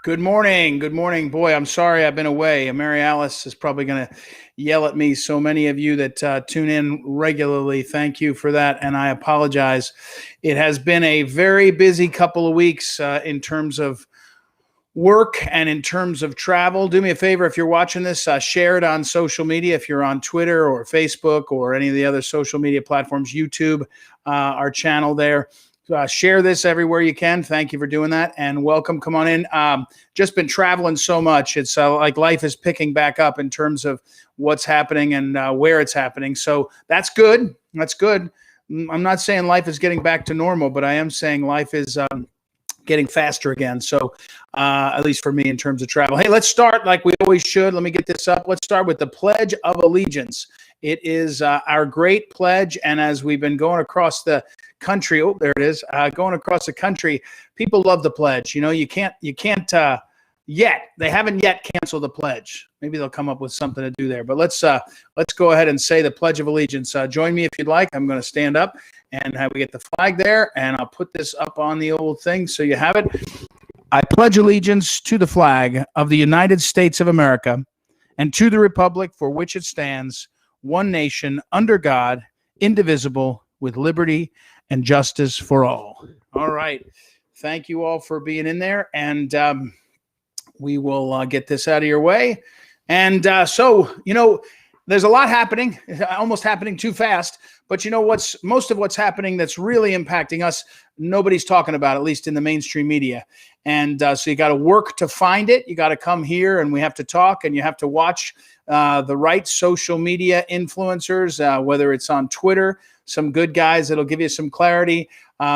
Good morning. Good morning. Boy, I'm sorry I've been away. Mary Alice is probably going to yell at me. So many of you that tune in regularly, thank you for that. And I apologize. It has been a very busy couple of weeks in terms of work and in terms of travel. Do me a favor, if you're watching this, share it on social media. If you're on Twitter or Facebook or any of the other social media platforms, YouTube, our channel there. Share this everywhere you can. Thank you for doing that, and welcome. Come on in. Just been traveling so much. It's like life is picking back up in terms of what's happening and where it's happening. So that's good. That's good. I'm not saying life is getting back to normal, but I am saying life is getting faster again. So at least for me in terms of travel. Hey, let's start like we always should. Let me get this up. Let's start with the Pledge of Allegiance. It is our great pledge. And as we've been going across the country, oh, there it is, going across the country, people love the pledge. You know, you can't yet. They haven't yet canceled the pledge. Maybe they'll come up with something to do there. But let's go ahead and say the Pledge of Allegiance. Join me if you'd like. I'm going to stand up and we get the flag there, and I'll put this up on the old thing so you have it. I pledge allegiance to the flag of the United States of America and to the republic for which it stands, one nation, under God, indivisible, with liberty and justice for all. All right. Thank you all for being in there, and we will get this out of your way. And so, you know, there's a lot happening, almost happening too fast. But you know most of what's happening that's really impacting us, nobody's talking about, at least in the mainstream media. And so you got to work to find it. You got to come here and we have to talk, and you have to watch the right social media influencers, whether it's on Twitter, some good guys that'll give you some clarity.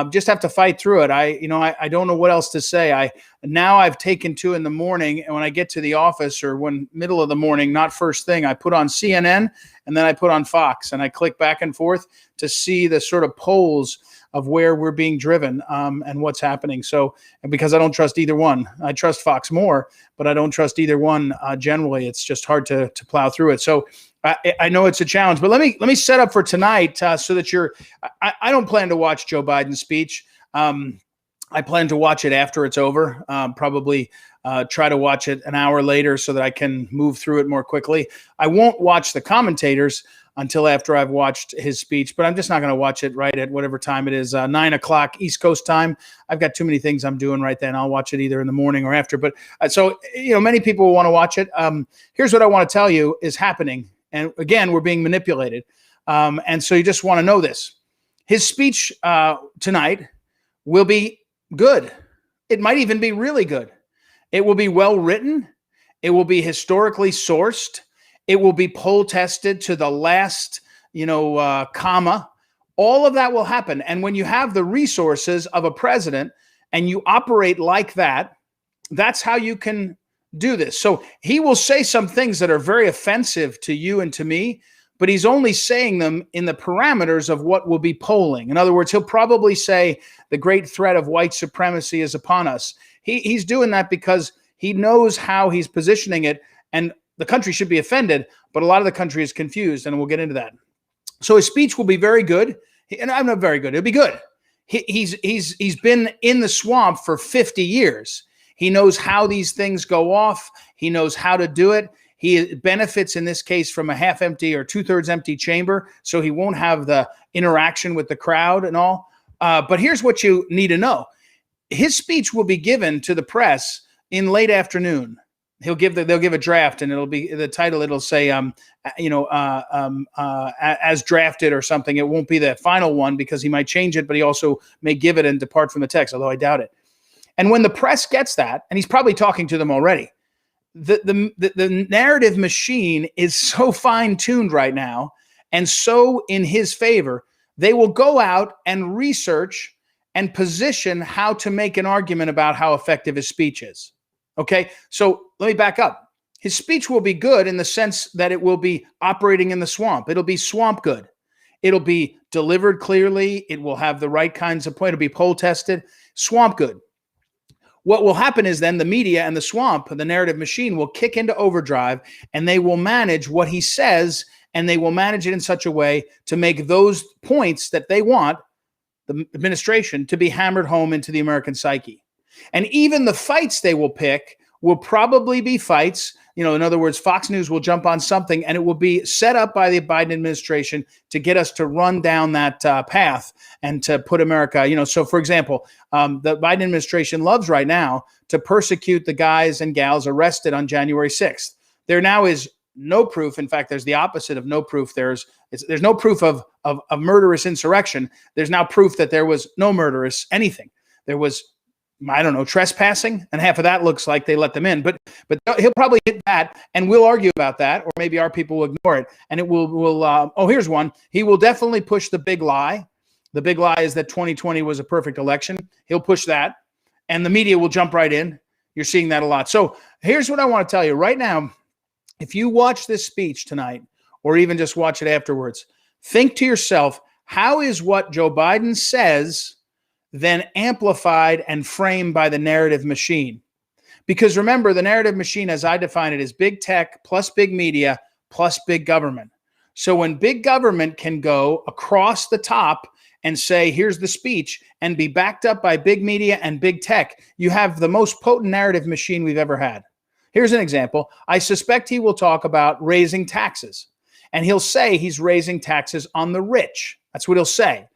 Just have to fight through it. I don't know what else to say. I've taken to in the morning, and when I get to the office or when middle of the morning, not first thing, I put on CNN and then I put on Fox, and I click back and forth to see the sort of polls of where we're being driven and what's happening. So, and because I don't trust either one, I trust Fox more, but I don't trust either one generally. It's just hard to plow through it. So I know it's a challenge, but let me set up for tonight so that I don't plan to watch Joe Biden's speech. I plan to watch it after it's over, probably try to watch it an hour later so that I can move through it more quickly. I won't watch the commentators until after I've watched his speech, but I'm just not going to watch it right at whatever time it is, 9 o'clock East Coast time. I've got too many things I'm doing right then. I'll watch it either in the morning or after. But so, you know, many people will want to watch it. Here's what I want to tell you is happening. And again, we're being manipulated. And so you just want to know this. His speech tonight will be good. It might even be really good. It will be well written. It will be historically sourced. It will be poll tested to the last, comma. All of that will happen. And when you have the resources of a president and you operate like that, that's how you can do this. So he will say some things that are very offensive to you and to me, but he's only saying them in the parameters of what will be polling. In other words, he'll probably say the great threat of white supremacy is upon us. He's doing that because he knows how he's positioning it, and the country should be offended, but a lot of the country is confused, and we'll get into that. So his speech will be very good, and I'm not very good. It'll be good. He's been in the swamp for 50 years. He knows how these things go off. He knows how to do it. He benefits in this case from a half empty or 2/3 empty chamber, so he won't have the interaction with the crowd and all. But here's what you need to know. His speech will be given to the press in late afternoon. They'll give a draft, and it'll be the title. It'll say, as drafted or something. It won't be the final one because he might change it, but he also may give it and depart from the text, although I doubt it. And when the press gets that, and he's probably talking to them already, the narrative machine is so fine-tuned right now and so in his favor, they will go out and research and position how to make an argument about how effective his speech is. Okay, so let me back up. His speech will be good in the sense that it will be operating in the swamp. It'll be swamp good. It'll be delivered clearly. It will have the right kinds of point. It'll be poll tested. Swamp good. What will happen is then the media and the swamp, the narrative machine, will kick into overdrive, and they will manage what he says, and they will manage it in such a way to make those points that they want, the administration, to be hammered home into the American psyche. And even the fights they will pick will probably be fights. In other words, Fox News will jump on something and it will be set up by the Biden administration to get us to run down that path and to put America, so for example, the Biden administration loves right now to persecute the guys and gals arrested on January 6th. There now is no proof. In fact, there's the opposite of no proof. There's no proof of murderous insurrection. There's now proof that there was no murderous anything. There was, I don't know, trespassing, and half of that looks like they let them in. But he'll probably hit that, and we'll argue about that, or maybe our people will ignore it. And it will. Here's one. He will definitely push the big lie. The big lie is that 2020 was a perfect election. He'll push that, and the media will jump right in. You're seeing that a lot. So here's what I want to tell you right now. If you watch this speech tonight, or even just watch it afterwards, think to yourself, how is what Joe Biden says then amplified and framed by the narrative machine? Because remember, the narrative machine, as I define it, is big tech plus big media plus big government. So when big government can go across the top and say, here's the speech, and be backed up by big media and big tech, you have the most potent narrative machine we've ever had. Here's an example. I suspect he will talk about raising taxes, and he'll say he's raising taxes on the rich. That's what he'll say.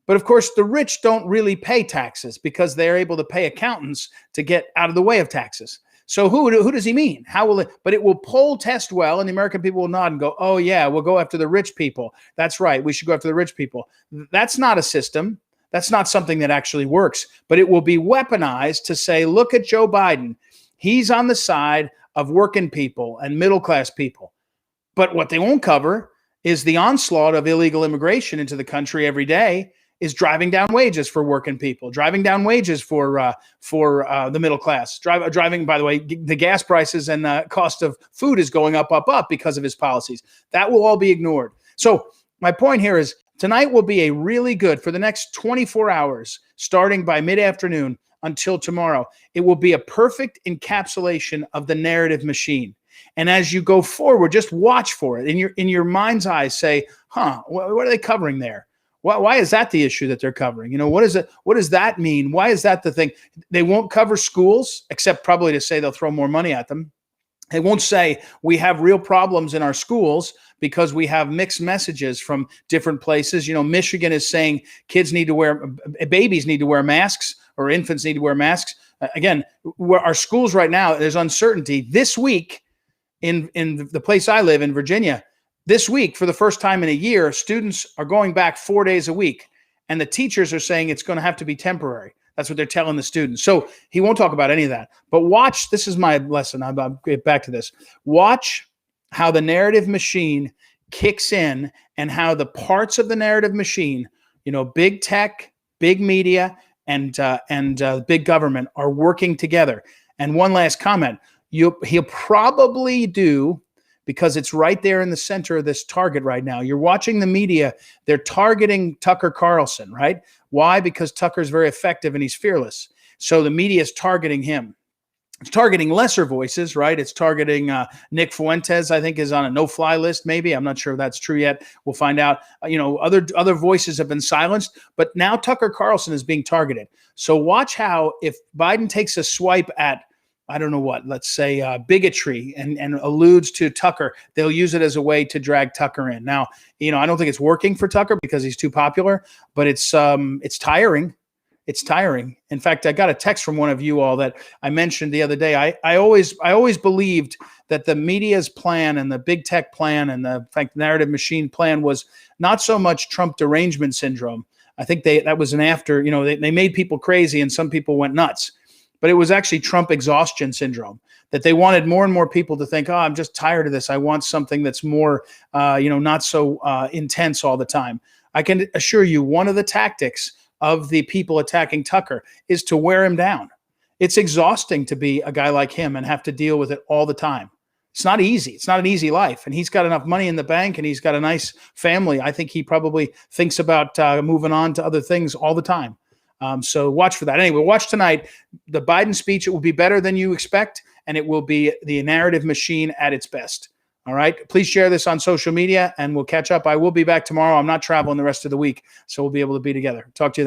But of course, the rich don't really pay taxes because they're able to pay accountants to get out of the way of taxes. So who does he mean? How will it? But it will poll test well, and the American people will nod and go, oh yeah, we'll go after the rich people. That's right. We should go after the rich people. That's not a system. That's not something that actually works. But it will be weaponized to say, look at Joe Biden. He's on the side of working people and middle-class people. But what they won't cover is the onslaught of illegal immigration into the country every day is driving down wages for working people, driving down wages for the middle class, driving, by the way, the gas prices and the cost of food is going up because of his policies. That will all be ignored. So my point here is tonight will be a really good, for the next 24 hours, starting by mid-afternoon, until tomorrow, it will be a perfect encapsulation of the narrative machine. And as you go forward, just watch for it. In your mind's eye, say, what are they covering there? Why is that the issue that they're covering? What is it? What does that mean? Why is that the thing? They won't cover schools, except probably to say they'll throw more money at them. They won't say we have real problems in our schools because we have mixed messages from different places. Michigan is saying babies need to wear masks, or infants need to wear masks. Again, where our schools right now, there's uncertainty. This week, in the place I live in, Virginia, this week, for the first time in a year, students are going back 4 days a week, and the teachers are saying it's going to have to be temporary. That's what they're telling the students. So he won't talk about any of that. But watch, this is my lesson. I'll get back to this. Watch how the narrative machine kicks in and how the parts of the narrative machine, big tech, big media, and big government are working together. And one last comment. He'll probably do, because it's right there in the center of this target right now. You're watching the media. They're targeting Tucker Carlson, right? Why? Because Tucker's very effective and he's fearless. So the media is targeting him. It's targeting lesser voices, right? It's targeting Nick Fuentes, I think, is on a no-fly list, maybe. I'm not sure if that's true yet. We'll find out. Other voices have been silenced, but now Tucker Carlson is being targeted. So watch how, if Biden takes a swipe at, I don't know what, let's say bigotry and alludes to Tucker, they'll use it as a way to drag Tucker in. Now, I don't think it's working for Tucker because he's too popular, but it's tiring. It's tiring. In fact, I got a text from one of you all that I mentioned the other day. I always believed that the media's plan and the big tech plan and the narrative machine plan was not so much Trump derangement syndrome. I think that was an after, they made people crazy and some people went nuts. But it was actually Trump exhaustion syndrome, that they wanted more and more people to think, I'm just tired of this. I want something that's more, not so intense all the time. I can assure you one of the tactics of the people attacking Tucker is to wear him down. It's exhausting to be a guy like him and have to deal with it all the time. It's not easy. It's not an easy life. And he's got enough money in the bank and he's got a nice family. I think he probably thinks about moving on to other things all the time. So watch for that. Anyway, watch tonight. The Biden speech, it will be better than you expect, and it will be the narrative machine at its best. All right. Please share this on social media, and we'll catch up. I will be back tomorrow. I'm not traveling the rest of the week, so we'll be able to be together. Talk to you then.